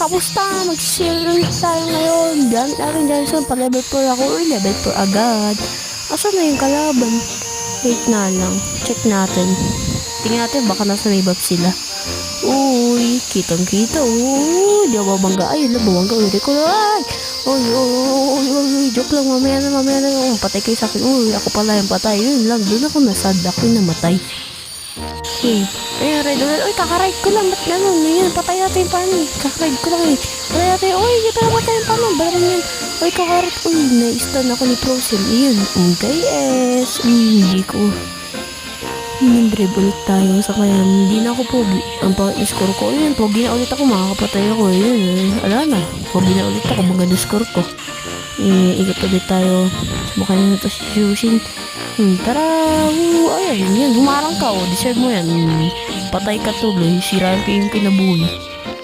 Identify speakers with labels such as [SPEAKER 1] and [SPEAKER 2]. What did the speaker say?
[SPEAKER 1] kamusta? Mag-share lang tayo ngayon. Gamit natin dyan sa pa-level 4 ako. Uy, level 4 agad. Asan na yung kalaban? Wait na lang. Check natin. Tingnan natin, baka nasa may buff sila. Uy, kitang-kita. Uy, di ako babangga. Ay, bawangga. Uy, ko ay. Uy, joke lang. Mamaya na. Patay kayo sa akin. Uy, ako pala yung patay. Yun lang, doon ako nasad. Ako yung namatay. Ayun, red ulit. Uy, kakaride ko lang. Ba't ganun? Ayun, patay natin yung paano. Kakaride ko lang eh. Patay natin. Uy, hindi pa namatay yung paano. Barang yan. Uy, kakarit. Uy, na-stun ako ni Frozen. Ayun, okay, hindi ko. Dribble tayo sa kaya. Hindi na ako pogi. Ang pangit na score ko. Ayun, pogi na ulit ako. Makakapatay ako. Ayun, ala na. Pogi na ulit ako. Maganda score ko. Ikot ulit tayo. Mukha na ito si Shushin. Tara, ayan, yan, humarang ka, deserve mo yan. Patay ka tuloy, sira ko yung kinabuhi.